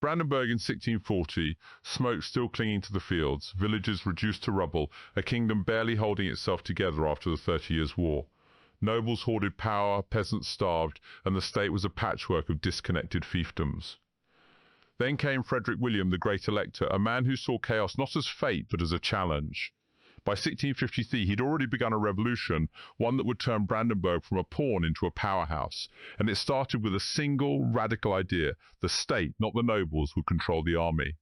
Brandenburg in 1640, smoke still clinging to the fields, villages reduced to rubble, a kingdom barely holding itself together after the 30 Years' War. Nobles hoarded power, peasants starved, and the state was a patchwork of disconnected fiefdoms. Then came Frederick William, the Great Elector, a man who saw chaos not as fate but as a challenge. By 1653, he'd already begun a revolution, one that would turn Brandenburg from a pawn into a powerhouse. And it started with a single radical idea: the state, not the nobles, would control the army.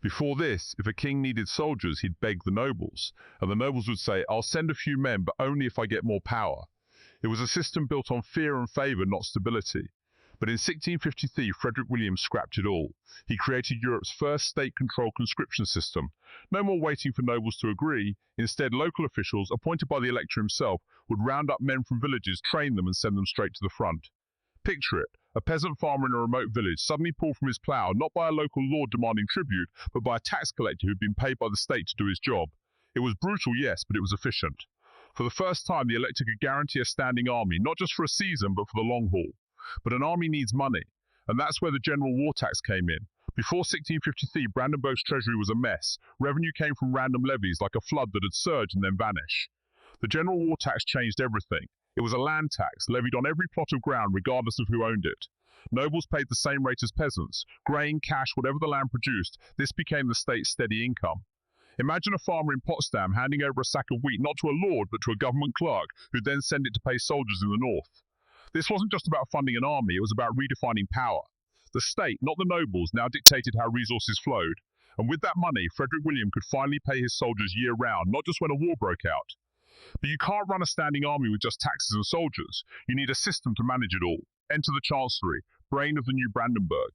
Before this, if a king needed soldiers, he'd beg the nobles, and the nobles would say, "I'll send a few men, but only if I get more power." It was a system built on fear and favour, not stability. But in 1653, Frederick William scrapped it all. He created Europe's first state-controlled conscription system. No more waiting for nobles to agree. Instead, local officials, appointed by the elector himself, would round up men from villages, train them and send them straight to the front. Picture it: a peasant farmer in a remote village suddenly pulled from his plough, not by a local lord demanding tribute, but by a tax collector who'd been paid by the state to do his job. It was brutal, yes, but it was efficient. For the first time, the elector could guarantee a standing army, not just for a season, but for the long haul. But an army needs money, and that's where the general war tax came in. Before 1653, Brandenburg's treasury was a mess. Revenue came from random levies, like a flood that had surged and then vanished. The general war tax changed everything. It was a land tax, levied on every plot of ground, regardless of who owned it. Nobles paid the same rate as peasants. Grain, cash, whatever the land produced, this became the state's steady income. Imagine a farmer in Potsdam handing over a sack of wheat not to a lord, but to a government clerk, who'd then send it to pay soldiers in the north. This wasn't just about funding an army, it was about redefining power. The state, not the nobles, now dictated how resources flowed. And with that money, Frederick William could finally pay his soldiers year-round, not just when a war broke out. But you can't run a standing army with just taxes and soldiers. You need a system to manage it all. Enter the Chancellery, brain of the new Brandenburg.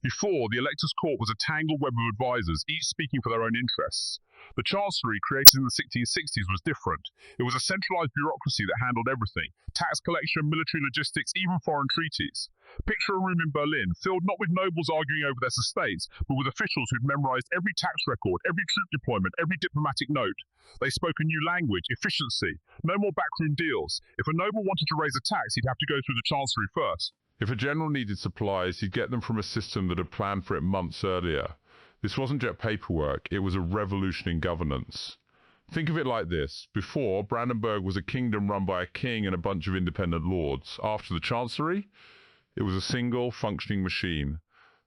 Before, the elector's court was a tangled web of advisors, each speaking for their own interests. The Chancellery, created in the 1660s, was different. It was a centralized bureaucracy that handled everything: tax collection, military logistics, even foreign treaties. Picture a room in Berlin, filled not with nobles arguing over their estates, but with officials who'd memorized every tax record, every troop deployment, every diplomatic note. They spoke a new language: efficiency. No more backroom deals. If a noble wanted to raise a tax, he'd have to go through the Chancellery first. If a general needed supplies, he'd get them from a system that had planned for it months earlier. This wasn't just paperwork, it was a revolution in governance. Think of it like this: before, Brandenburg was a kingdom run by a king and a bunch of independent lords. After the Chancellery, it was a single, functioning machine.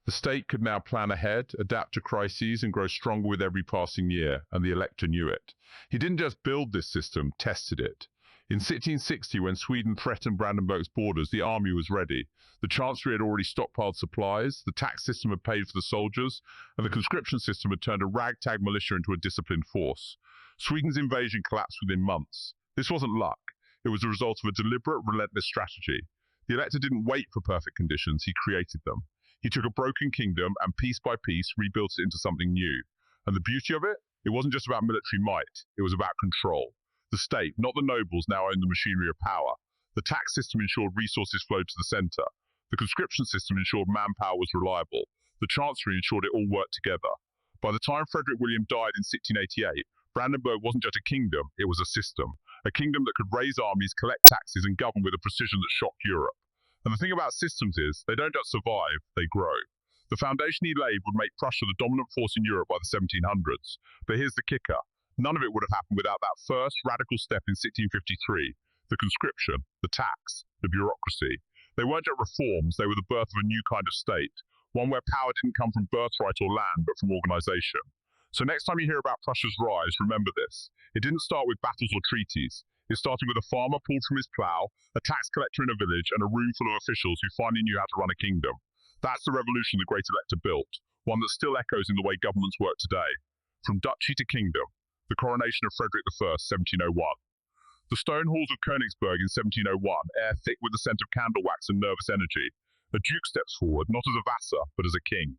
The state could now plan ahead, adapt to crises, and grow stronger with every passing year, and the elector knew it. He didn't just build this system, tested it. In 1660, when Sweden threatened Brandenburg's borders, the army was ready. The Chancellery had already stockpiled supplies, the tax system had paid for the soldiers, and the conscription system had turned a ragtag militia into a disciplined force. Sweden's invasion collapsed within months. This wasn't luck. It was the result of a deliberate, relentless strategy. The elector didn't wait for perfect conditions, he created them. He took a broken kingdom and piece by piece rebuilt it into something new. And the beauty of it? It wasn't just about military might, it was about control. The state, not the nobles, now owned the machinery of power. The tax system ensured resources flowed to the centre. The conscription system ensured manpower was reliable. The Chancellery ensured it all worked together. By the time Frederick William died in 1688, Brandenburg wasn't just a kingdom, it was a system. A kingdom that could raise armies, collect taxes, and govern with a precision that shocked Europe. And the thing about systems is, they don't just survive, they grow. The foundation he laid would make Prussia the dominant force in Europe by the 1700s. But here's the kicker: none of it would have happened without that first radical step in 1653, the conscription, the tax, the bureaucracy. They weren't just reforms, they were the birth of a new kind of state, one where power didn't come from birthright or land, but from organization. So next time you hear about Prussia's rise, remember this: it didn't start with battles or treaties. It started with a farmer pulled from his plough, a tax collector in a village, and a room full of officials who finally knew how to run a kingdom. That's the revolution the Great Elector built, one that still echoes in the way governments work today. From duchy to kingdom, the coronation of Frederick I, 1701. The stone halls of Königsberg in 1701, air thick with the scent of candle wax and nervous energy. A duke steps forward, not as a vassal, but as a king.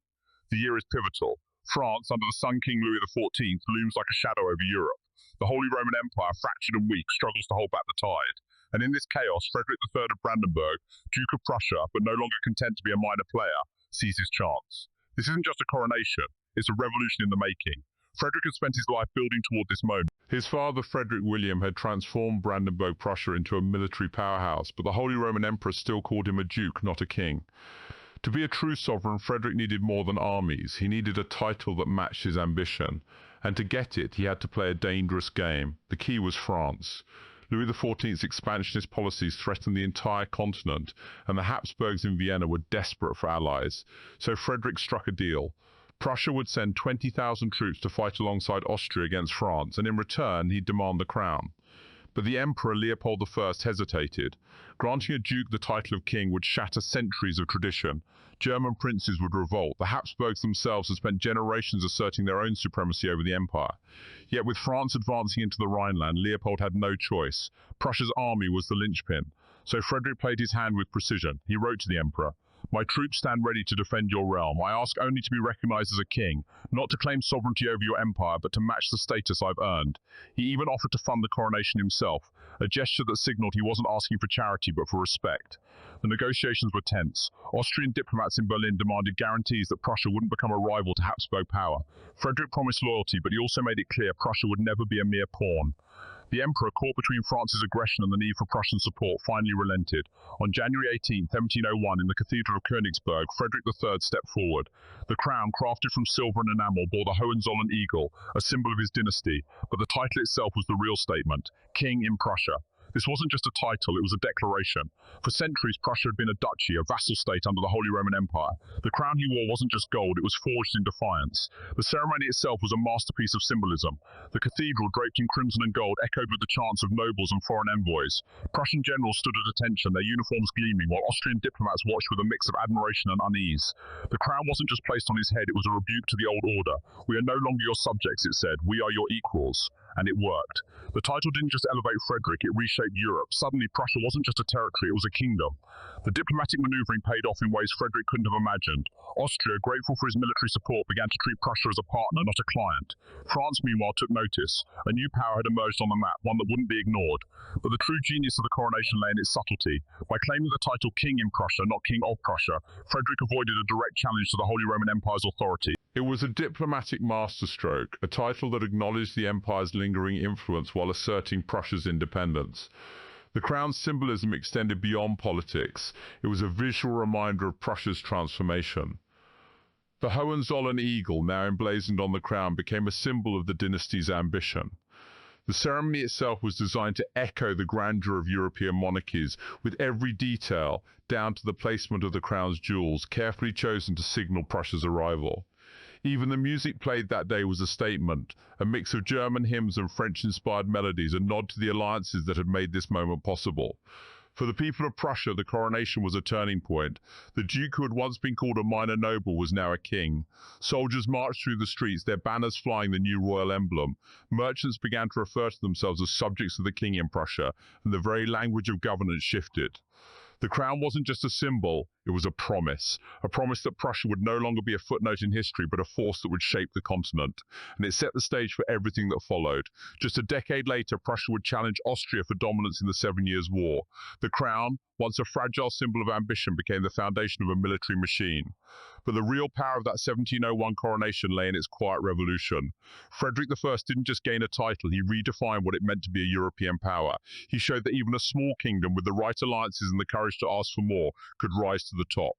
The year is pivotal. France, under the Sun King Louis XIV, looms like a shadow over Europe. The Holy Roman Empire, fractured and weak, struggles to hold back the tide. And in this chaos, Frederick III of Brandenburg, Duke of Prussia, but no longer content to be a minor player, sees his chance. This isn't just a coronation, it's a revolution in the making. Frederick had spent his life building toward this moment. His father, Frederick William, had transformed Brandenburg Prussia into a military powerhouse, but the Holy Roman Emperor still called him a duke, not a king. To be a true sovereign, Frederick needed more than armies. He needed a title that matched his ambition. And to get it, he had to play a dangerous game. The key was France. Louis XIV's expansionist policies threatened the entire continent, and the Habsburgs in Vienna were desperate for allies. So Frederick struck a deal. Prussia would send 20,000 troops to fight alongside Austria against France, and in return he'd demand the crown. But the Emperor Leopold I hesitated. Granting a duke the title of king would shatter centuries of tradition. German princes would revolt. The Habsburgs themselves had spent generations asserting their own supremacy over the empire. Yet with France advancing into the Rhineland, Leopold had no choice. Prussia's army was the linchpin. So Frederick played his hand with precision. He wrote to the Emperor, "My troops stand ready to defend your realm. I ask only to be recognized as a king, not to claim sovereignty over your empire, but to match the status I've earned." He even offered to fund the coronation himself, a gesture that signaled he wasn't asking for charity but for respect. The negotiations were tense. Austrian diplomats in Berlin demanded guarantees that Prussia wouldn't become a rival to Habsburg power. Frederick promised loyalty, but he also made it clear Prussia would never be a mere pawn. The Emperor, caught between France's aggression and the need for Prussian support, finally relented. On January 18, 1701, in the Cathedral of Königsberg, Frederick III stepped forward. The crown, crafted from silver and enamel, bore the Hohenzollern eagle, a symbol of his dynasty, but the title itself was the real statement: King in Prussia. This wasn't just a title, it was a declaration. For centuries, Prussia had been a duchy, a vassal state under the Holy Roman Empire. The crown he wore wasn't just gold, it was forged in defiance. The ceremony itself was a masterpiece of symbolism. The cathedral, draped in crimson and gold, echoed with the chants of nobles and foreign envoys. Prussian generals stood at attention, their uniforms gleaming, while Austrian diplomats watched with a mix of admiration and unease. The crown wasn't just placed on his head, it was a rebuke to the old order. "We are no longer your subjects," it said, "we are your equals." And it worked. The title didn't just elevate Frederick, it reshaped Europe. Suddenly, Prussia wasn't just a territory, it was a kingdom. The diplomatic maneuvering paid off in ways Frederick couldn't have imagined. Austria, grateful for his military support, began to treat Prussia as a partner, not a client. France, meanwhile, took notice. A new power had emerged on the map, one that wouldn't be ignored. But the true genius of the coronation lay in its subtlety. By claiming the title King in Prussia, not King of Prussia, Frederick avoided a direct challenge to the Holy Roman Empire's authority. It was a diplomatic masterstroke, a title that acknowledged the empire's lingering influence while asserting Prussia's independence. The crown's symbolism extended beyond politics. It was a visual reminder of Prussia's transformation. The Hohenzollern eagle, now emblazoned on the crown, became a symbol of the dynasty's ambition. The ceremony itself was designed to echo the grandeur of European monarchies, with every detail, down to the placement of the crown's jewels, carefully chosen to signal Prussia's arrival. Even the music played that day was a statement, a mix of German hymns and French-inspired melodies, a nod to the alliances that had made this moment possible. For the people of Prussia, the coronation was a turning point. The duke who had once been called a minor noble was now a king. Soldiers marched through the streets, their banners flying the new royal emblem. Merchants began to refer to themselves as subjects of the king in Prussia, and the very language of governance shifted. The crown wasn't just a symbol, it was a promise that Prussia would no longer be a footnote in history, but a force that would shape the continent. And it set the stage for everything that followed. Just a decade later, Prussia would challenge Austria for dominance in the 7 Years' War. The crown, once a fragile symbol of ambition, became the foundation of a military machine. But the real power of that 1701 coronation lay in its quiet revolution. Frederick I didn't just gain a title, he redefined what it meant to be a European power. He showed that even a small kingdom with the right alliances and the courage to ask for more could rise to the top.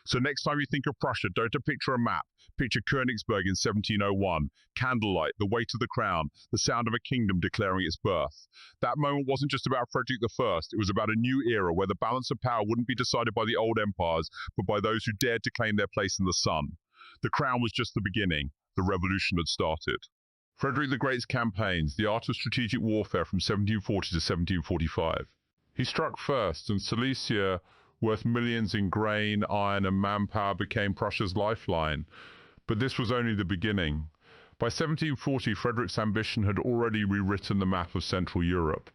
So next time you think of Prussia, don't picture a map. Picture Königsberg in 1701, candlelight, the weight of the crown, the sound of a kingdom declaring its birth. That moment wasn't just about Frederick I, it was about a new era where the balance of power wouldn't be decided by the old empires, but by those who dared to claim their place in the sun. The crown was just the beginning. The revolution had started. Frederick the Great's campaigns, the art of strategic warfare from 1740 to 1745. He struck first, and Silesia, worth millions in grain, iron and manpower, became Prussia's lifeline. But this was only the beginning. By 1740, Frederick's ambition had already rewritten the map of Central Europe.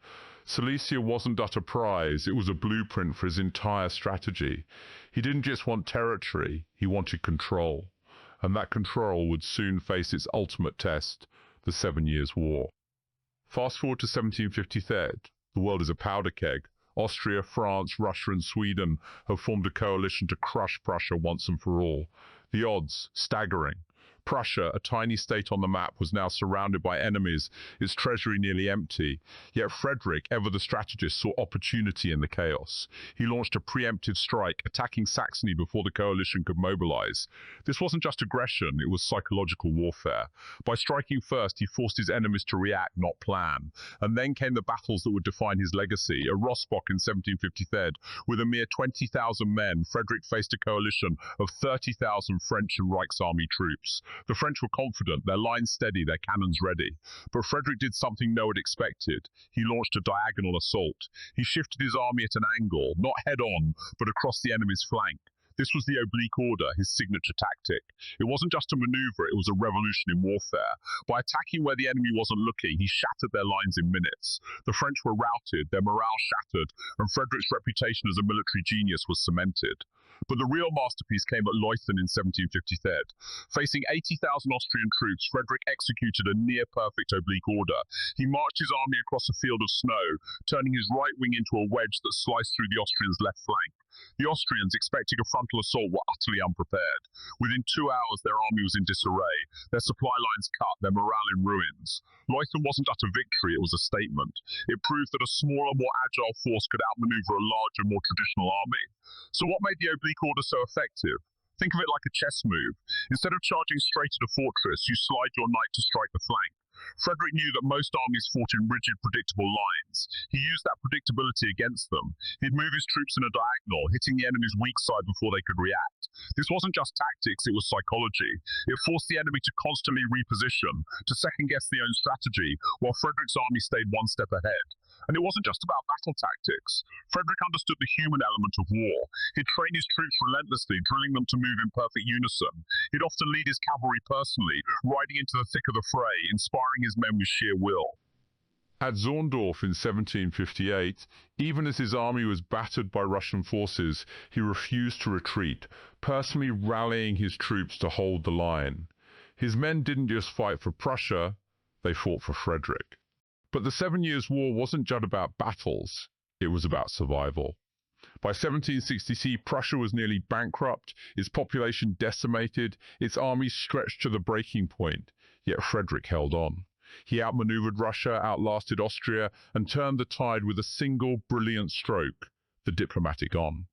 Silesia wasn't but a prize, it was a blueprint for his entire strategy. He didn't just want territory, he wanted control. And that control would soon face its ultimate test, the 7 Years' War. Fast forward to 1753. The world is a powder keg. Austria, France, Russia and Sweden have formed a coalition to crush Prussia once and for all. The odds, staggering. Prussia, a tiny state on the map, was now surrounded by enemies, its treasury nearly empty. Yet Frederick, ever the strategist, saw opportunity in the chaos. He launched a preemptive strike, attacking Saxony before the coalition could mobilize. This wasn't just aggression, it was psychological warfare. By striking first, he forced his enemies to react, not plan. And then came the battles that would define his legacy. At Rossbach in 1753, with a mere 20,000 men, Frederick faced a coalition of 30,000 French and Reichsarmy troops. The French were confident, their lines steady, their cannons ready. But Frederick did something no one expected. He launched a diagonal assault. He shifted his army at an angle, not head-on, but across the enemy's flank. This was the Oblique Order, his signature tactic. It wasn't just a maneuver, it was a revolution in warfare. By attacking where the enemy wasn't looking, he shattered their lines in minutes. The French were routed, their morale shattered, and Frederick's reputation as a military genius was cemented. But the real masterpiece came at Leuthen in 1753. Facing 80,000 Austrian troops, Frederick executed a near-perfect oblique order. He marched his army across a field of snow, turning his right wing into a wedge that sliced through the Austrians' left flank. The Austrians, expecting a frontal assault, were utterly unprepared. Within 2 hours, their army was in disarray, their supply lines cut, their morale in ruins. Leuthen wasn't just a victory, it was a statement. It proved that a smaller, more agile force could outmaneuver a larger, more traditional army. So what made the Oblique Order so effective? Think of it like a chess move. Instead of charging straight at a fortress, you slide your knight to strike the flank. Frederick knew that most armies fought in rigid, predictable lines. He used that predictability against them. He'd move his troops in a diagonal, hitting the enemy's weak side before they could react. This wasn't just tactics, it was psychology. It forced the enemy to constantly reposition, to second-guess their own strategy, while Frederick's army stayed one step ahead. And it wasn't just about battle tactics. Frederick understood the human element of war. He'd train his troops relentlessly, drilling them to move in perfect unison. He'd often lead his cavalry personally, riding into the thick of the fray, inspiring his men with sheer will. At Zorndorf in 1758, even as his army was battered by Russian forces, he refused to retreat, personally rallying his troops to hold the line. His men didn't just fight for Prussia, they fought for Frederick. But the 7 Years' War wasn't just about battles, it was about survival. By 1760, Prussia was nearly bankrupt, its population decimated, its army stretched to the breaking point, yet Frederick held on. He outmaneuvered Russia, outlasted Austria, and turned the tide with a single brilliant stroke, the diplomatic on.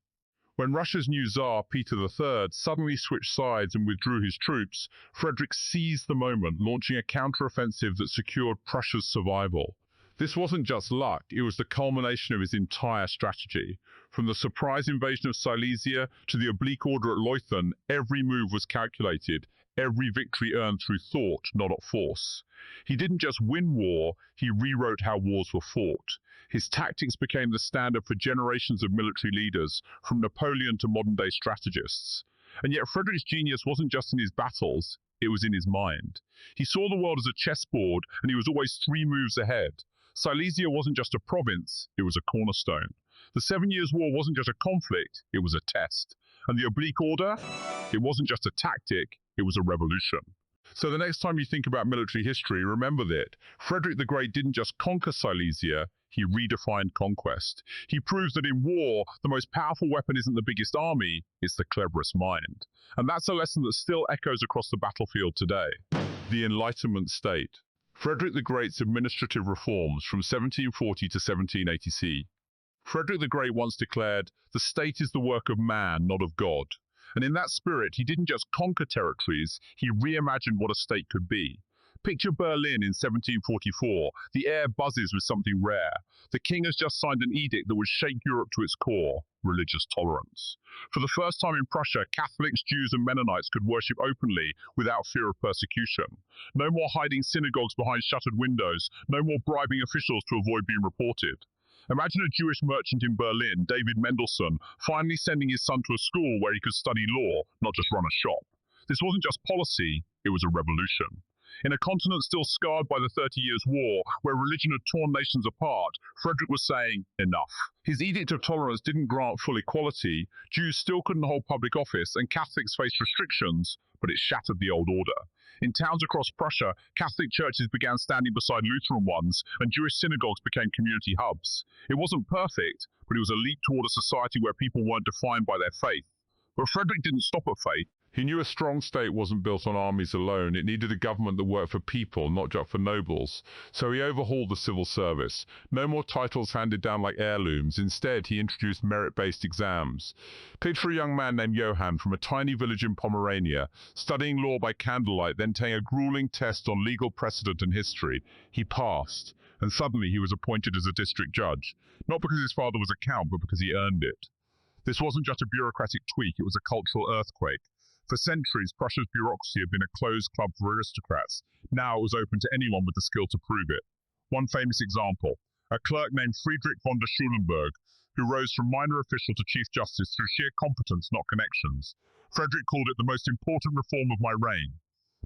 When Russia's new Tsar, Peter III, suddenly switched sides and withdrew his troops, Frederick seized the moment, launching a counter-offensive that secured Prussia's survival. This wasn't just luck, it was the culmination of his entire strategy. From the surprise invasion of Silesia to the Oblique Order at Leuthen, every move was calculated, every victory earned through thought, not at force. He didn't just win war, he rewrote how wars were fought. His tactics became the standard for generations of military leaders, from Napoleon to modern-day strategists. And yet Frederick's genius wasn't just in his battles, it was in his mind. He saw the world as a chessboard, and he was always 3 moves ahead. Silesia wasn't just a province, it was a cornerstone. The 7 Years' War wasn't just a conflict, it was a test. And the Oblique Order? It wasn't just a tactic, it was a revolution. So the next time you think about military history, remember that Frederick the Great didn't just conquer Silesia, he redefined conquest. He proves that in war, the most powerful weapon isn't the biggest army, it's the cleverest mind. And that's a lesson that still echoes across the battlefield today. The Enlightenment state. Frederick the Great's administrative reforms from 1740 to 1780. Frederick the Great once declared, "The state is the work of man, not of God." And in that spirit, he didn't just conquer territories, he reimagined what a state could be. Picture Berlin in 1744. The air buzzes with something rare. The king has just signed an edict that would shake Europe to its core, religious tolerance. For the first time in Prussia, Catholics, Jews and Mennonites could worship openly without fear of persecution. No more hiding synagogues behind shuttered windows, no more bribing officials to avoid being reported. Imagine a Jewish merchant in Berlin, David Mendelssohn, finally sending his son to a school where he could study law, not just run a shop. This wasn't just policy, it was a revolution. In a continent still scarred by the 30 Years' War, where religion had torn nations apart, Frederick was saying, enough. His edict of tolerance didn't grant full equality, Jews still couldn't hold public office, and Catholics faced restrictions, but it shattered the old order. In towns across Prussia, Catholic churches began standing beside Lutheran ones, and Jewish synagogues became community hubs. It wasn't perfect, but it was a leap toward a society where people weren't defined by their faith. But Frederick didn't stop at faith. He knew a strong state wasn't built on armies alone. It needed a government that worked for people, not just for nobles. So he overhauled the civil service. No more titles handed down like heirlooms. Instead, he introduced merit-based exams. Picture a young man named Johann from a tiny village in Pomerania, studying law by candlelight, then taking a grueling test on legal precedent and history. He passed, and suddenly he was appointed as a district judge. Not because his father was a count, but because he earned it. This wasn't just a bureaucratic tweak, it was a cultural earthquake. For centuries, Prussia's bureaucracy had been a closed club for aristocrats. Now it was open to anyone with the skill to prove it. One famous example, a clerk named Frederick von der Schulenburg, who rose from minor official to chief justice through sheer competence, not connections. Frederick called it the most important reform of my reign.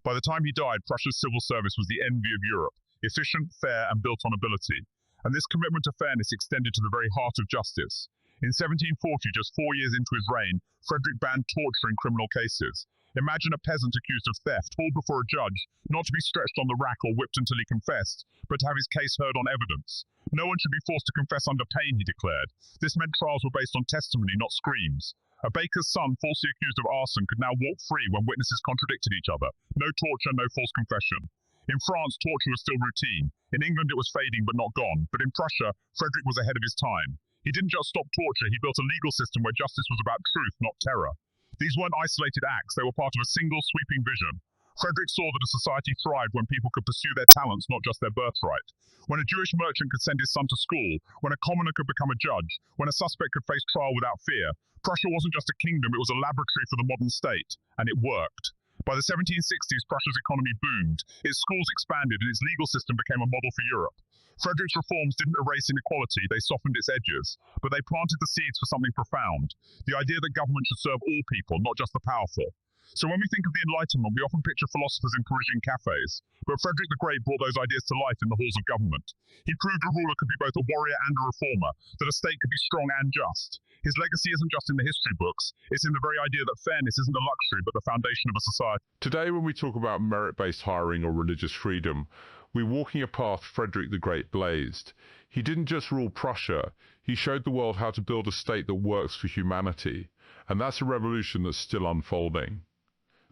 By the time he died, Prussia's civil service was the envy of Europe, efficient, fair, and built on ability. And this commitment to fairness extended to the very heart of justice. In 1740, just 4 years into his reign, Frederick banned torture in criminal cases. Imagine a peasant accused of theft, hauled before a judge, not to be stretched on the rack or whipped until he confessed, but to have his case heard on evidence. No one should be forced to confess under pain, he declared. This meant trials were based on testimony, not screams. A baker's son, falsely accused of arson, could now walk free when witnesses contradicted each other. No torture, no false confession. In France, torture was still routine. In England, it was fading but not gone. But in Prussia, Frederick was ahead of his time. He didn't just stop torture, he built a legal system where justice was about truth, not terror. These weren't isolated acts, they were part of a single sweeping vision. Frederick saw that a society thrived when people could pursue their talents, not just their birthright. When a Jewish merchant could send his son to school, when a commoner could become a judge, when a suspect could face trial without fear, Prussia wasn't just a kingdom, it was a laboratory for the modern state. And it worked. By the 1760s, Prussia's economy boomed, its schools expanded, and its legal system became a model for Europe. Frederick's reforms didn't erase inequality, they softened its edges, but they planted the seeds for something profound, the idea that government should serve all people, not just the powerful. So when we think of the Enlightenment, we often picture philosophers in Parisian cafes, but Frederick the Great brought those ideas to life in the halls of government. He proved a ruler could be both a warrior and a reformer, that a state could be strong and just. His legacy isn't just in the history books, it's in the very idea that fairness isn't a luxury but the foundation of a society. Today, when we talk about merit-based hiring or religious freedom, we're walking a path Frederick the Great blazed. He didn't just rule Prussia, he showed the world how to build a state that works for humanity. And that's a revolution that's still unfolding.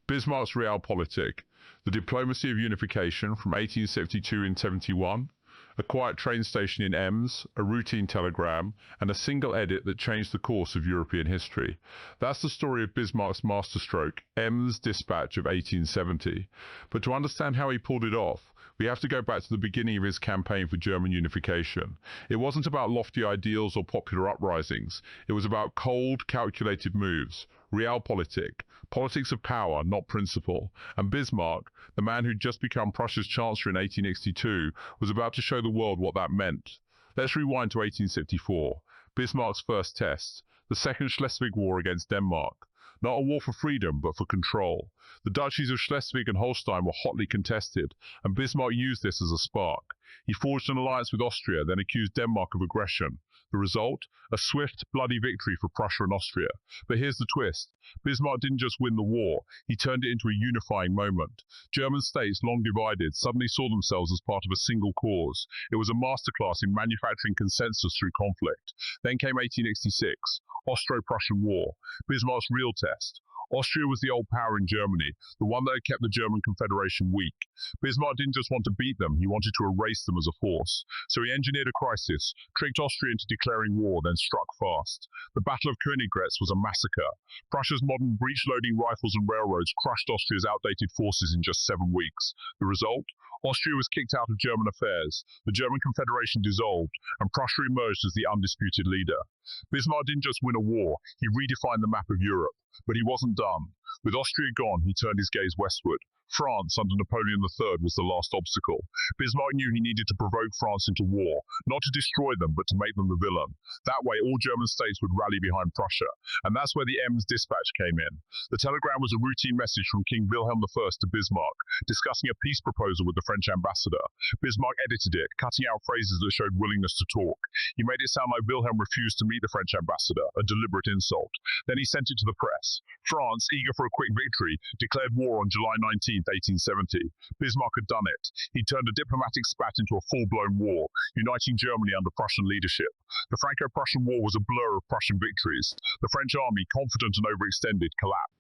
Bismarck's realpolitik, the diplomacy of unification from 1872 and 71, a quiet train station in Ems, a routine telegram, and a single edit that changed the course of European history. That's the story of Bismarck's masterstroke, Ems Dispatch of 1870. But to understand how he pulled it off, we have to go back to the beginning of his campaign for German unification. It wasn't about lofty ideals or popular uprisings. It was about cold, calculated moves, realpolitik, politics of power, not principle. And Bismarck, the man who'd just become Prussia's Chancellor in 1862, was about to show the world what that meant. Let's rewind to 1864, Bismarck's first test, the Second Schleswig War against Denmark. Not a war for freedom, but for control. The duchies of Schleswig and Holstein were hotly contested, and Bismarck used this as a spark. He forged an alliance with Austria, then accused Denmark of aggression. The result? A swift, bloody victory for Prussia and Austria. But here's the twist. Bismarck didn't just win the war, he turned it into a unifying moment. German states, long divided, suddenly saw themselves as part of a single cause. It was a masterclass in manufacturing consensus through conflict. Then came 1866, Austro-Prussian War, Bismarck's real test. Austria was the old power in Germany, the one that had kept the German Confederation weak. Bismarck didn't just want to beat them, he wanted to erase them as a force. So he engineered a crisis, tricked Austria into declaring war, then struck fast. The Battle of Königgrätz was a massacre. Prussia's modern breech-loading rifles and railroads crushed Austria's outdated forces in just 7 weeks. The result? Austria was kicked out of German affairs, the German Confederation dissolved, and Prussia emerged as the undisputed leader. Bismarck didn't just win a war, he redefined the map of Europe. But he wasn't done. With Austria gone, he turned his gaze westward. France, under Napoleon III, was the last obstacle. Bismarck knew he needed to provoke France into war, not to destroy them, but to make them the villain. That way, all German states would rally behind Prussia, and that's where the Ems Dispatch came in. The telegram was a routine message from King Wilhelm I to Bismarck, discussing a peace proposal with the French ambassador. Bismarck edited it, cutting out phrases that showed willingness to talk. He made it sound like Wilhelm refused to meet the French ambassador, a deliberate insult. Then he sent it to the press. France, eager for a quick victory, declared war on July 19, 1870. Bismarck had done it. He turned a diplomatic spat into a full-blown war, uniting Germany under Prussian leadership. The Franco-Prussian War was a blur of Prussian victories. The French army, confident and overextended, collapsed.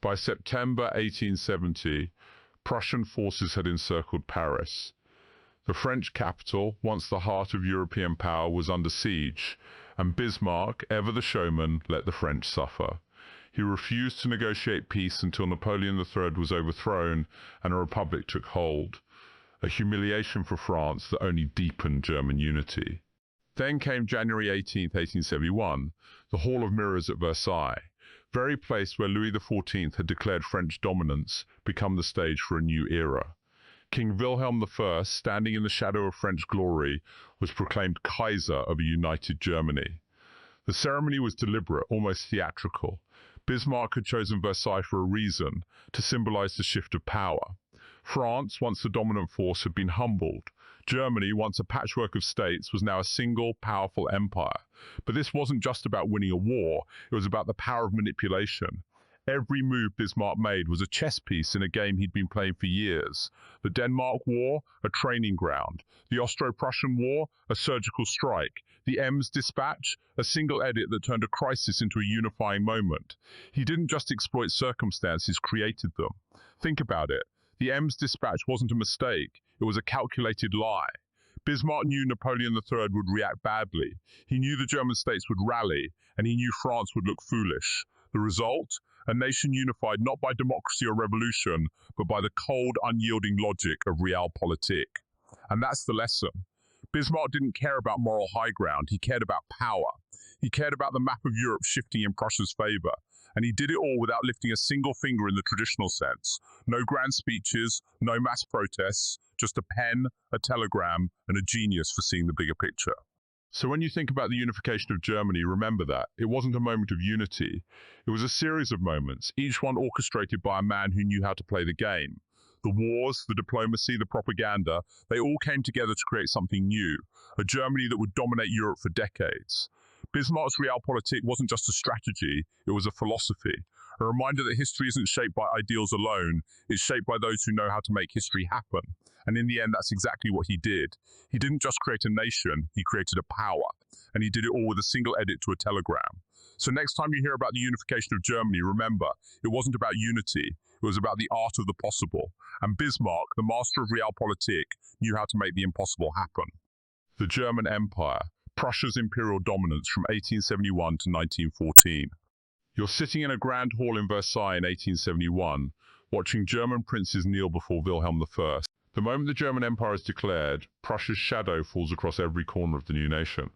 By September 1870, Prussian forces had encircled Paris. The French capital, once the heart of European power, was under siege, and Bismarck, ever the showman, let the French suffer. He refused to negotiate peace until Napoleon III was overthrown and a republic took hold, a humiliation for France that only deepened German unity. Then came January 18, 1871, the Hall of Mirrors at Versailles, very place where Louis XIV had declared French dominance, become the stage for a new era. King Wilhelm I, standing in the shadow of French glory, was proclaimed Kaiser of a united Germany. The ceremony was deliberate, almost theatrical. Bismarck had chosen Versailles for a reason, to symbolize the shift of power. France, once the dominant force, had been humbled. Germany, once a patchwork of states, was now a single, powerful empire. But this wasn't just about winning a war, it was about the power of manipulation. Every move Bismarck made was a chess piece in a game he'd been playing for years. The Denmark War, a training ground. The Austro-Prussian War, a surgical strike. The Ems dispatch, a single edit that turned a crisis into a unifying moment. He didn't just exploit circumstances, created them. Think about it. The Ems dispatch wasn't a mistake, it was a calculated lie. Bismarck knew Napoleon III would react badly. He knew the German states would rally, and he knew France would look foolish. The result? A nation unified not by democracy or revolution, but by the cold, unyielding logic of realpolitik. And that's the lesson. Bismarck didn't care about moral high ground, he cared about power. He cared about the map of Europe shifting in Prussia's favor. And he did it all without lifting a single finger in the traditional sense. No grand speeches, no mass protests, just a pen, a telegram, and a genius for seeing the bigger picture. So when you think about the unification of Germany, remember that. It wasn't a moment of unity. It was a series of moments, each one orchestrated by a man who knew how to play the game. The wars, the diplomacy, the propaganda, they all came together to create something new, a Germany that would dominate Europe for decades. Bismarck's realpolitik wasn't just a strategy, it was a philosophy, a reminder that history isn't shaped by ideals alone, it's shaped by those who know how to make history happen. And in the end, that's exactly what he did. He didn't just create a nation, he created a power. And he did it all with a single edit to a telegram. So next time you hear about the unification of Germany, remember, it wasn't about unity, it was about the art of the possible. And Bismarck, the master of realpolitik, knew how to make the impossible happen. The German Empire, Prussia's imperial dominance from 1871 to 1914. You're sitting in a grand hall in Versailles in 1871, watching German princes kneel before Wilhelm I. The moment the German Empire is declared, Prussia's shadow falls across every corner of the new nation.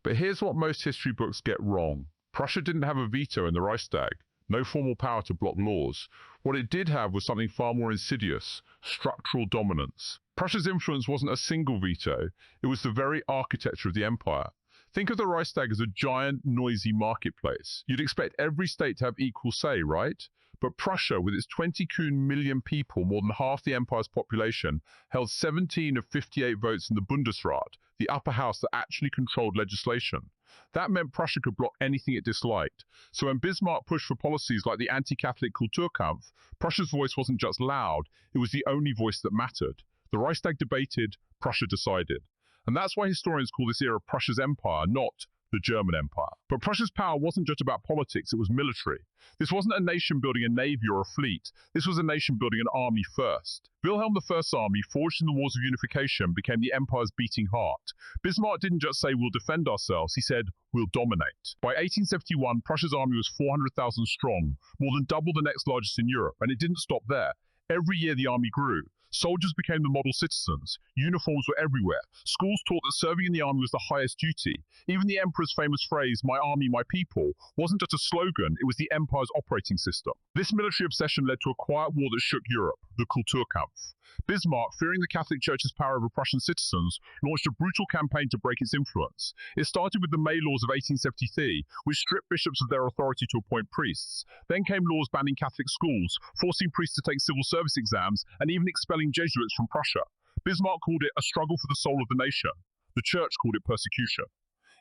But here's what most history books get wrong. Prussia didn't have a veto in the Reichstag, no formal power to block laws. What it did have was something far more insidious, structural dominance. Prussia's influence wasn't a single veto, it was the very architecture of the empire. Think of the Reichstag as a giant, noisy marketplace. You'd expect every state to have equal say, right? But Prussia, with its 22 million people, more than half the empire's population, held 17 of 58 votes in the Bundesrat, the upper house that actually controlled legislation. That meant Prussia could block anything it disliked. So when Bismarck pushed for policies like the anti-Catholic Kulturkampf, Prussia's voice wasn't just loud, it was the only voice that mattered. The Reichstag debated, Prussia decided. And that's why historians call this era Prussia's empire, not the German Empire. But Prussia's power wasn't just about politics, it was military. This wasn't a nation building a navy or a fleet, this was a nation building an army first. Wilhelm I's army, forged in the wars of unification, became the empire's beating heart. Bismarck didn't just say we'll defend ourselves, he said we'll dominate. By 1871, Prussia's army was 400,000 strong, more than double the next largest in Europe, and it didn't stop there. Every year the army grew. Soldiers became the model citizens. Uniforms were everywhere. Schools taught that serving in the army was the highest duty. Even the emperor's famous phrase, "My army, my people," wasn't just a slogan, it was the empire's operating system. This military obsession led to a quiet war that shook Europe, the Kulturkampf. Bismarck, fearing the Catholic Church's power over Prussian citizens, launched a brutal campaign to break its influence. It started with the May Laws of 1873, which stripped bishops of their authority to appoint priests. Then came laws banning Catholic schools, forcing priests to take civil service exams, and even expelling Jesuits from Prussia. Bismarck called it a struggle for the soul of the nation. The Church called it persecution.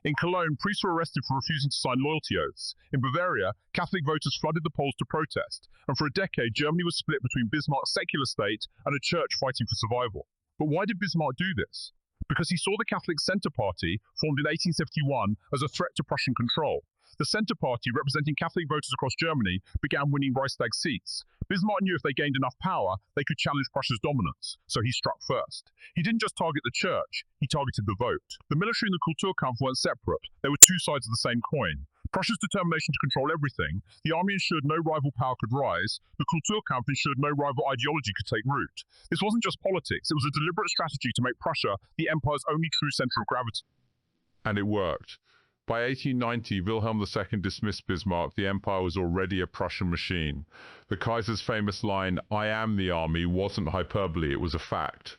In Cologne, priests were arrested for refusing to sign loyalty oaths. In Bavaria, Catholic voters flooded the polls to protest. And for a decade, Germany was split between Bismarck's secular state and a church fighting for survival. But why did Bismarck do this? because he saw the Catholic Centre Party, formed in 1871, as a threat to Prussian control. The Centre Party, representing Catholic voters across Germany, began winning Reichstag seats. Bismarck knew if they gained enough power, they could challenge Prussia's dominance, so he struck first. He didn't just target the church, he targeted the vote. The military and the Kulturkampf weren't separate, they were two sides of the same coin. Prussia's determination to control everything, the army ensured no rival power could rise, the Kulturkampf ensured no rival ideology could take root. This wasn't just politics, it was a deliberate strategy to make Prussia the empire's only true centre of gravity. And it worked. By 1890, Wilhelm II dismissed Bismarck. The empire was already a Prussian machine. The Kaiser's famous line, "I am the army," wasn't hyperbole, it was a fact.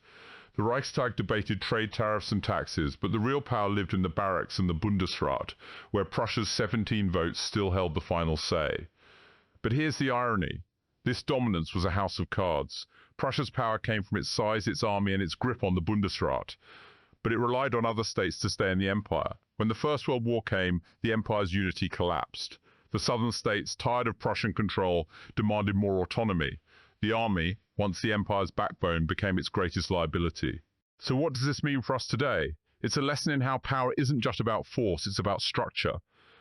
The Reichstag debated trade tariffs and taxes, but the real power lived in the barracks and the Bundesrat, where Prussia's 17 votes still held the final say. But here's the irony. This dominance was a house of cards. Prussia's power came from its size, its army, and its grip on the Bundesrat. But it relied on other states to stay in the empire. When the First World War came, the empire's unity collapsed. The southern states, tired of Prussian control, demanded more autonomy. The army, once the empire's backbone, became its greatest liability. So what does this mean for us today? It's a lesson in how power isn't just about force, it's about structure.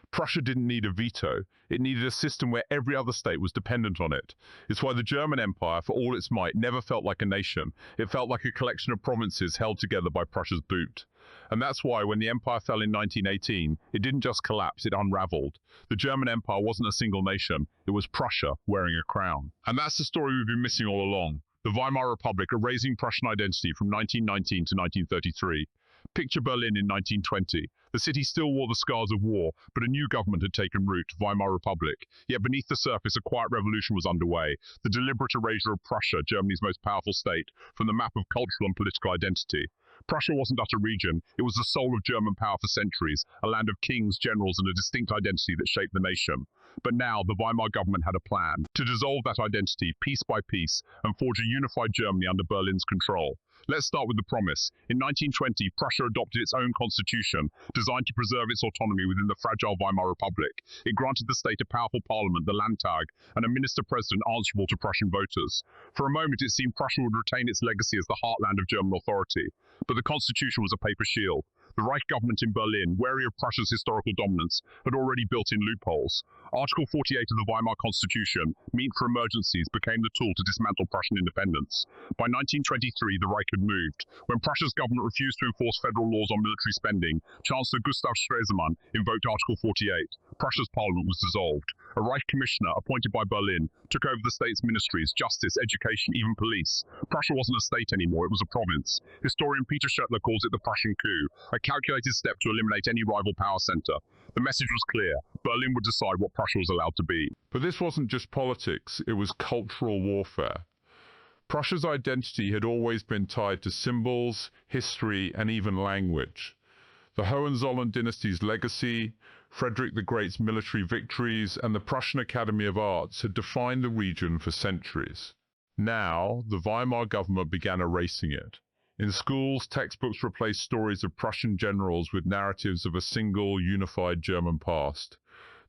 Prussia didn't need a veto. It needed a system where every other state was dependent on it. It's why the German Empire, for all its might, never felt like a nation. It felt like a collection of provinces held together by Prussia's boot. And that's why when the empire fell in 1918, it didn't just collapse, it unraveled. The German Empire wasn't a single nation, it was Prussia wearing a crown. And that's the story we've been missing all along. The Weimar Republic erasing Prussian identity from 1919 to 1933. Picture Berlin in 1920. The city still wore the scars of war, but a new government had taken root, Weimar Republic. Yet beneath the surface, a quiet revolution was underway, the deliberate erasure of Prussia, Germany's most powerful state, from the map of cultural and political identity. Prussia wasn't just a region, it was the soul of German power for centuries, a land of kings, generals, and a distinct identity that shaped the nation. But now, the Weimar government had a plan to dissolve that identity piece by piece and forge a unified Germany under Berlin's control. Let's start with the promise. In 1920, Prussia adopted its own constitution, designed to preserve its autonomy within the fragile Weimar Republic. It granted the state a powerful parliament, the Landtag, and a minister-president answerable to Prussian voters. For a moment, it seemed Prussia would retain its legacy as the heartland of German authority. But the constitution was a paper shield. The Reich government in Berlin, wary of Prussia's historical dominance, had already built in loopholes. Article 48 of the Weimar Constitution, meant for emergencies, became the tool to dismantle Prussian independence. By 1923, the Reich had moved. When Prussia's government refused to enforce federal laws on military spending, Chancellor Gustav Stresemann invoked Article 48. Prussia's parliament was dissolved. A Reich commissioner, appointed by Berlin, took over the state's ministries, justice, education, even police. Prussia wasn't a state anymore, it was a province. Historian Peter Schoettler calls it the Prussian coup, a calculated step to eliminate any rival power center. The message was clear. Berlin would decide what Prussia was allowed to be. But this wasn't just politics, it was cultural warfare. Prussia's identity had always been tied to symbols, history, and even language. The Hohenzollern dynasty's legacy, Frederick the Great's military victories, and the Prussian Academy of Arts had defined the region for centuries. Now, the Weimar government began erasing it. In schools, textbooks replaced stories of Prussian generals with narratives of a single, unified German past.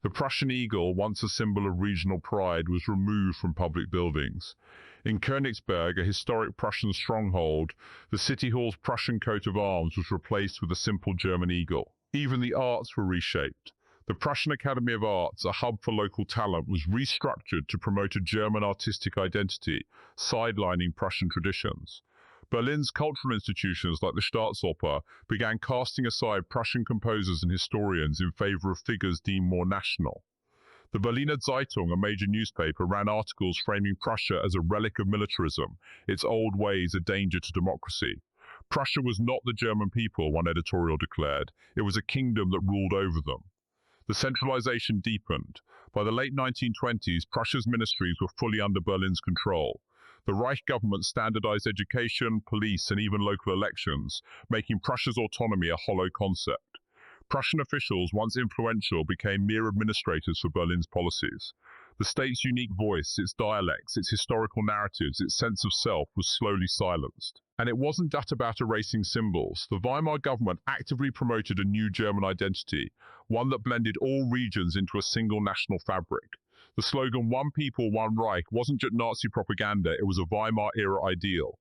The Prussian eagle, once a symbol of regional pride, was removed from public buildings. In Königsberg, a historic Prussian stronghold, the city hall's Prussian coat of arms was replaced with a simple German eagle. Even the arts were reshaped. The Prussian Academy of Arts, a hub for local talent, was restructured to promote a German artistic identity, sidelining Prussian traditions. Berlin's cultural institutions like the Staatsoper began casting aside Prussian composers and historians in favor of figures deemed more national. The Berliner Zeitung, a major newspaper, ran articles framing Prussia as a relic of militarism, its old ways a danger to democracy. Prussia was not the German people, one editorial declared. It was a kingdom that ruled over them. The centralization deepened. By the late 1920s, Prussia's ministries were fully under Berlin's control. The Reich government standardized education, police, and even local elections, making Prussia's autonomy a hollow concept. Prussian officials, once influential, became mere administrators for Berlin's policies. The state's unique voice, its dialects, its historical narratives, its sense of self was slowly silenced. And it wasn't just about erasing symbols. The Weimar government actively promoted a new German identity, one that blended all regions into a single national fabric. The slogan, "One People, One Reich," wasn't just Nazi propaganda, it was a Weimar-era ideal.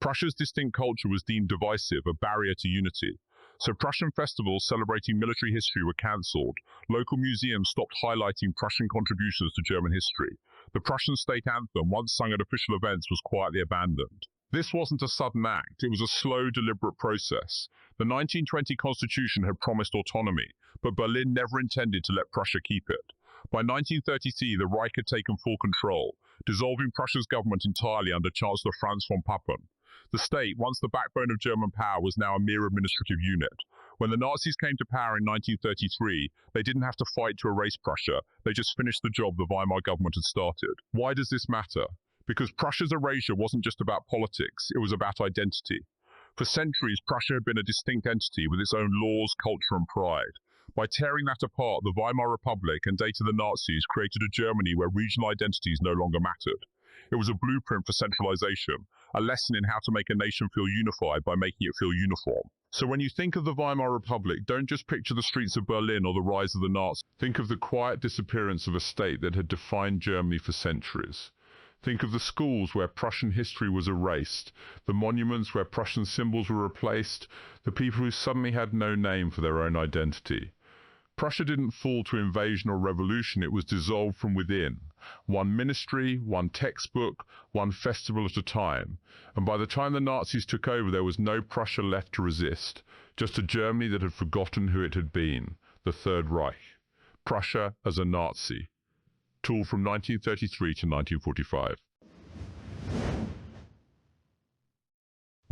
Prussia's distinct culture was deemed divisive, a barrier to unity. So Prussian festivals celebrating military history were cancelled. Local museums stopped highlighting Prussian contributions to German history. The Prussian state anthem, once sung at official events, was quietly abandoned. This wasn't a sudden act, it was a slow, deliberate process. The 1920 constitution had promised autonomy, but Berlin never intended to let Prussia keep it. By 1933, the Reich had taken full control, dissolving Prussia's government entirely under Chancellor Franz von Papen. The state, once the backbone of German power, was now a mere administrative unit. When the Nazis came to power in 1933, they didn't have to fight to erase Prussia, they just finished the job the Weimar government had started. Why does this matter? Because Prussia's erasure wasn't just about politics, it was about identity. For centuries, Prussia had been a distinct entity with its own laws, culture and pride. By tearing that apart, the Weimar Republic and later the Nazis created a Germany where regional identities no longer mattered. It was a blueprint for centralization, a lesson in how to make a nation feel unified by making it feel uniform. So when you think of the Weimar Republic, don't just picture the streets of Berlin or the rise of the Nazis. Think of the quiet disappearance of a state that had defined Germany for centuries. Think of the schools where Prussian history was erased, the monuments where Prussian symbols were replaced, the people who suddenly had no name for their own identity. Prussia didn't fall to invasion or revolution, it was dissolved from within. One ministry, one textbook, one festival at a time. And by the time the Nazis took over, there was no Prussia left to resist, just a Germany that had forgotten who it had been, the Third Reich. Prussia as a Nazi. Tool from 1933 to 1945.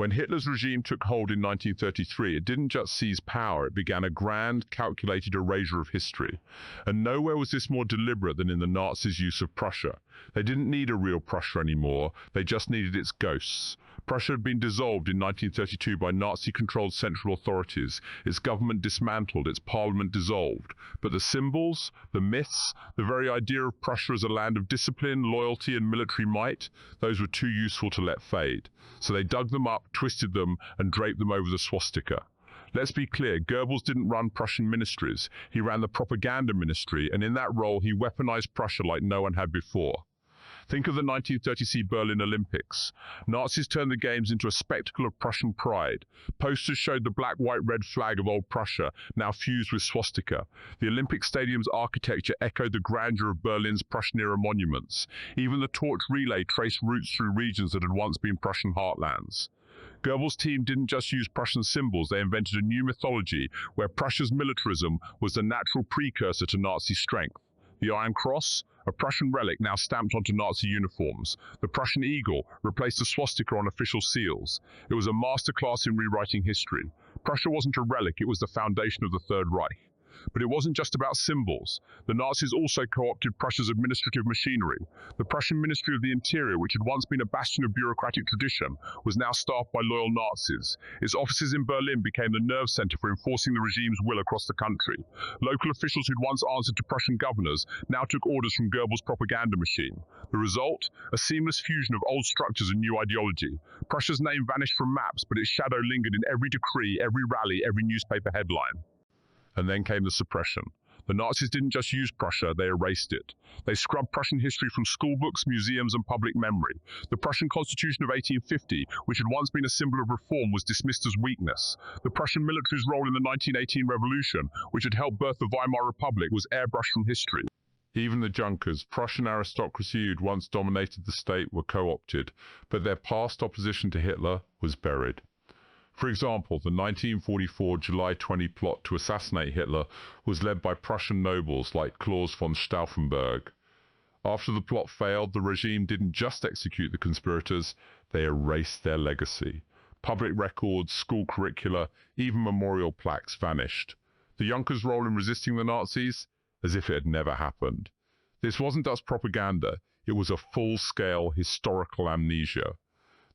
When Hitler's regime took hold in 1933, it didn't just seize power, it began a grand, calculated erasure of history. And nowhere was this more deliberate than in the Nazis' use of Prussia. They didn't need a real Prussia anymore, they just needed its ghosts. Prussia had been dissolved in 1932 by Nazi-controlled central authorities, its government dismantled, its parliament dissolved. But the symbols, the myths, the very idea of Prussia as a land of discipline, loyalty and military might, those were too useful to let fade. So they dug them up, twisted them and draped them over the swastika. Let's be clear, Goebbels didn't run Prussian ministries. He ran the propaganda ministry, and in that role he weaponized Prussia like no one had before. Think of the 1936 Berlin Olympics. Nazis turned the games into a spectacle of Prussian pride. Posters showed the black, white, red flag of old Prussia, now fused with swastika. The Olympic Stadium's architecture echoed the grandeur of Berlin's Prussian-era monuments. Even the torch relay traced routes through regions that had once been Prussian heartlands. Goebbels' team didn't just use Prussian symbols, they invented a new mythology where Prussia's militarism was the natural precursor to Nazi strength. The Iron Cross, a Prussian relic now stamped onto Nazi uniforms. The Prussian Eagle replaced the swastika on official seals. It was a masterclass in rewriting history. Prussia wasn't a relic, it was the foundation of the Third Reich. But it wasn't just about symbols. The Nazis also co-opted Prussia's administrative machinery. The Prussian Ministry of the Interior, which had once been a bastion of bureaucratic tradition, was now staffed by loyal Nazis. Its offices in Berlin became the nerve center for enforcing the regime's will across the country. Local officials who'd once answered to Prussian governors now took orders from Goebbels' propaganda machine. The result? A seamless fusion of old structures and new ideology. Prussia's name vanished from maps, but its shadow lingered in every decree, every rally, every newspaper headline. And then came the suppression. The Nazis didn't just use Prussia, they erased it. They scrubbed Prussian history from schoolbooks, museums and public memory. The Prussian Constitution of 1850, which had once been a symbol of reform, was dismissed as weakness. The Prussian military's role in the 1918 revolution, which had helped birth the Weimar Republic, was airbrushed from history. Even the Junkers, Prussian aristocracy who'd once dominated the state, were co-opted, but their past opposition to Hitler was buried. For example, the 1944 July 20 plot to assassinate Hitler was led by Prussian nobles like Claus von Stauffenberg. After the plot failed, the regime didn't just execute the conspirators, they erased their legacy. Public records, school curricula, even memorial plaques vanished. The Junkers' role in resisting the Nazis? As if it had never happened. This wasn't just propaganda, it was a full-scale historical amnesia.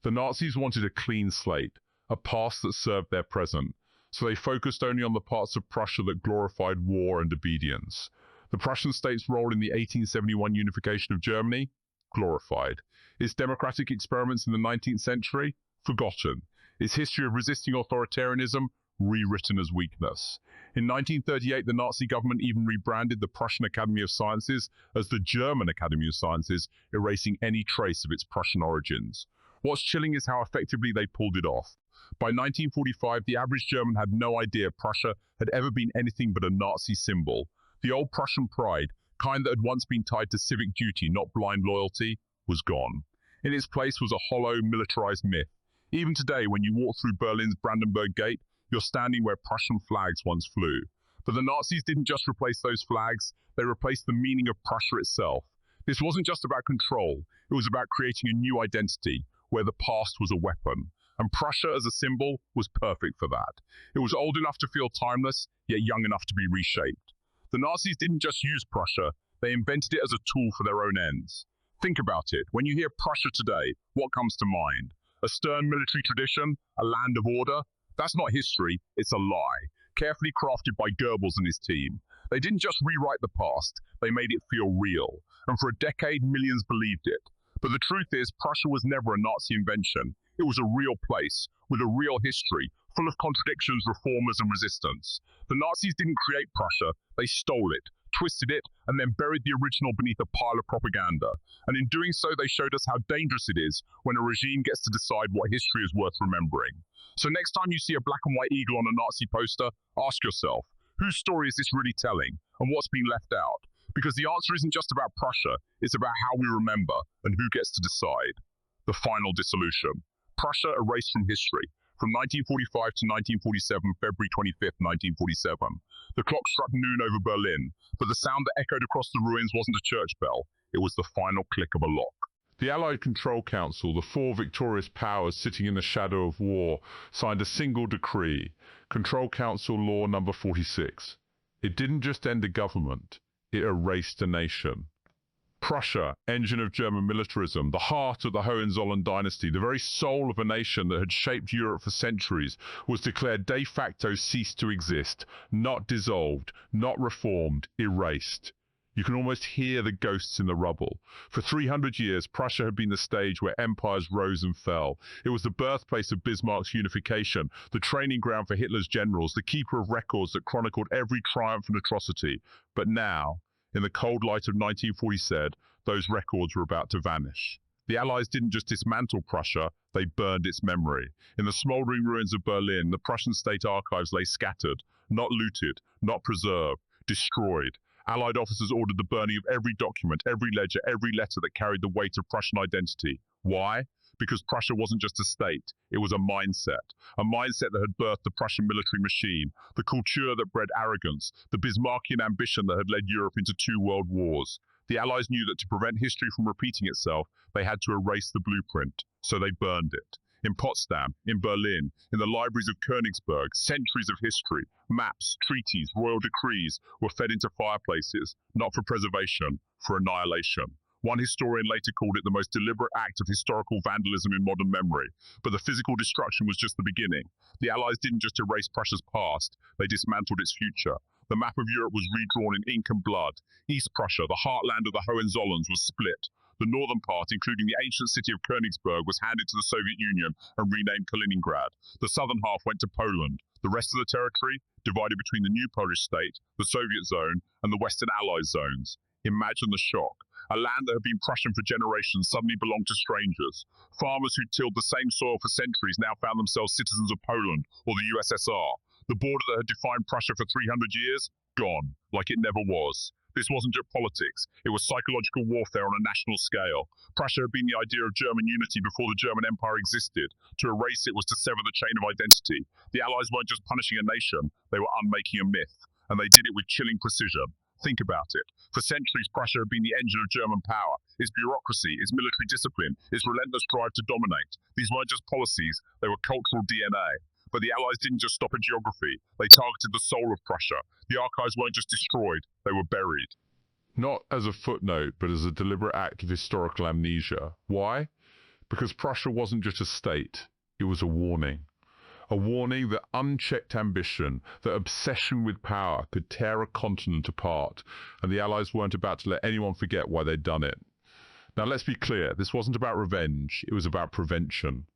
The Nazis wanted a clean slate, a past that served their present, so they focused only on the parts of Prussia that glorified war and obedience. The Prussian state's role in the 1871 unification of Germany? Glorified. Its democratic experiments in the 19th century? Forgotten. Its history of resisting authoritarianism? Rewritten as weakness. In 1938, the Nazi government even rebranded the Prussian Academy of Sciences as the German Academy of Sciences, erasing any trace of its Prussian origins. What's chilling is how effectively they pulled it off. By 1945, the average German had no idea Prussia had ever been anything but a Nazi symbol. The old Prussian pride, kind that had once been tied to civic duty, not blind loyalty, was gone. In its place was a hollow, militarized myth. Even today, when you walk through Berlin's Brandenburg Gate, you're standing where Prussian flags once flew. But the Nazis didn't just replace those flags, they replaced the meaning of Prussia itself. This wasn't just about control, it was about creating a new identity, where the past was a weapon. And Prussia as a symbol was perfect for that. It was old enough to feel timeless, yet young enough to be reshaped. The Nazis didn't just use Prussia, they invented it as a tool for their own ends. Think about it. When you hear Prussia today, what comes to mind? A stern military tradition? A land of order? That's not history, it's a lie, carefully crafted by Goebbels and his team. They didn't just rewrite the past, they made it feel real. And for a decade, millions believed it. But the truth is, Prussia was never a Nazi invention. It was a real place, with a real history, full of contradictions, reformers, and resistance. The Nazis didn't create Prussia, they stole it, twisted it, and then buried the original beneath a pile of propaganda. And in doing so, they showed us how dangerous it is when a regime gets to decide what history is worth remembering. So next time you see a black and white eagle on a Nazi poster, ask yourself, whose story is this really telling, and what's been left out? Because the answer isn't just about Prussia, it's about how we remember and who gets to decide. The final dissolution. Prussia erased from history. From 1945 to 1947, February 25th, 1947. The clock struck noon over Berlin, but the sound that echoed across the ruins wasn't a church bell, it was the final click of a lock. The Allied Control Council, the four victorious powers sitting in the shadow of war, signed a single decree, Control Council Law Number 46. It didn't just end a government, it erased a nation. Prussia, engine of German militarism, the heart of the Hohenzollern dynasty, the very soul of a nation that had shaped Europe for centuries, was declared de facto ceased to exist, not dissolved, not reformed, erased. You can almost hear the ghosts in the rubble. For 300 years, Prussia had been the stage where empires rose and fell. It was the birthplace of Bismarck's unification, the training ground for Hitler's generals, the keeper of records that chronicled every triumph and atrocity. But now, in the cold light of 1947, those records were about to vanish. The Allies didn't just dismantle Prussia, they burned its memory. In the smouldering ruins of Berlin, the Prussian state archives lay scattered, not looted, not preserved, destroyed. Allied officers ordered the burning of every document, every ledger, every letter that carried the weight of Prussian identity. Why? Because Prussia wasn't just a state, it was a mindset that had birthed the Prussian military machine, the culture that bred arrogance, the Bismarckian ambition that had led Europe into 2 world wars. The Allies knew that to prevent history from repeating itself, they had to erase the blueprint, so they burned it. In Potsdam, in Berlin, in the libraries of Königsberg, centuries of history, maps, treaties, royal decrees were fed into fireplaces, not for preservation, for annihilation. One historian later called it the most deliberate act of historical vandalism in modern memory, but the physical destruction was just the beginning. The Allies didn't just erase Prussia's past, they dismantled its future. The map of Europe was redrawn in ink and blood. East Prussia, the heartland of the Hohenzollerns, was split. The northern part, including the ancient city of Königsberg, was handed to the Soviet Union and renamed Kaliningrad. The southern half went to Poland. The rest of the territory, divided between the new Polish state, the Soviet zone, and the Western Allied zones. Imagine the shock. A land that had been Prussian for generations suddenly belonged to strangers. Farmers who'd tilled the same soil for centuries now found themselves citizens of Poland or the USSR. The border that had defined Prussia for 300 years, gone, like it never was. This wasn't just politics, it was psychological warfare on a national scale. Prussia had been the idea of German unity before the German Empire existed. To erase it was to sever the chain of identity. The Allies weren't just punishing a nation, they were unmaking a myth. And they did it with chilling precision. Think about it. For centuries, Prussia had been the engine of German power. Its bureaucracy, its military discipline, its relentless drive to dominate. These weren't just policies, they were cultural DNA. But the Allies didn't just stop at geography. They targeted the soul of Prussia. The archives weren't just destroyed, they were buried. Not as a footnote, but as a deliberate act of historical amnesia. Why? Because Prussia wasn't just a state, it was a warning. A warning that unchecked ambition, that obsession with power could tear a continent apart, and the Allies weren't about to let anyone forget why they'd done it. Now let's be clear, this wasn't about revenge, it was about prevention.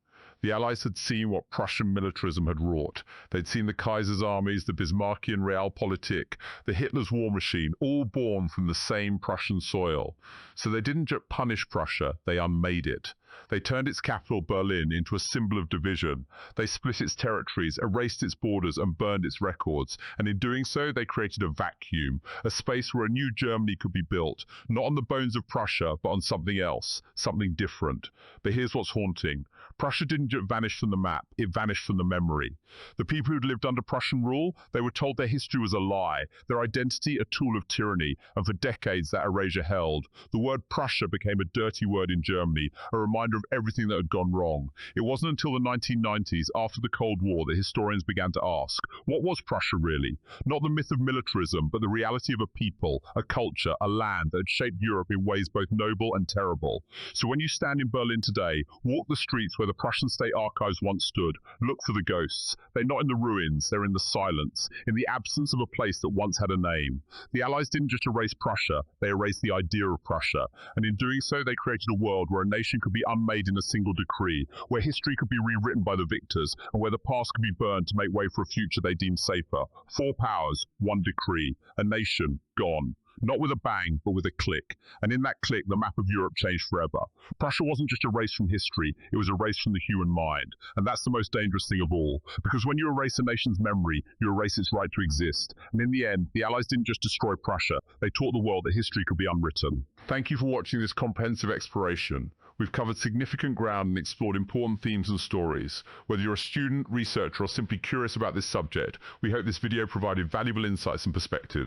The Allies had seen what Prussian militarism had wrought. They'd seen the Kaiser's armies, the Bismarckian Realpolitik, the Hitler's war machine, all born from the same Prussian soil. So they didn't just punish Prussia, they unmade it. They turned its capital, Berlin, into a symbol of division. They split its territories, erased its borders, and burned its records. And in doing so, they created a vacuum, a space where a new Germany could be built, not on the bones of Prussia, but on something else, something different. But here's what's haunting. Prussia didn't just vanish from the map, it vanished from the memory. The people who'd lived under Prussian rule, they were told their history was a lie, their identity a tool of tyranny, and for decades that erasure held. The word Prussia became a dirty word in Germany, a reminder of everything that had gone wrong. It wasn't until the 1990s, after the Cold War, that historians began to ask, what was Prussia really? Not the myth of militarism, but the reality of a people, a culture, a land that had shaped Europe in ways both noble and terrible. So when you stand in Berlin today, walk the streets where the Prussian state archives once stood, look for the ghosts. They're not in the ruins, they're in the silence, in the absence of a place that once had a name. The Allies didn't just erase Prussia, they erased the idea of Prussia. And in doing so, they created a world where a nation could be unmade in a single decree, where history could be rewritten by the victors, and where the past could be burned to make way for a future they deemed safer. 4 powers, 1 decree, a nation gone. Not with a bang, but with a click. And in that click, the map of Europe changed forever. Prussia wasn't just erased from history, it was erased from the human mind. And that's the most dangerous thing of all. Because when you erase a nation's memory, you erase its right to exist. And in the end, the Allies didn't just destroy Prussia, they taught the world that history could be unwritten. Thank you for watching this comprehensive exploration. We've covered significant ground and explored important themes and stories. Whether you're a student, researcher, or simply curious about this subject, we hope this video provided valuable insights and perspectives.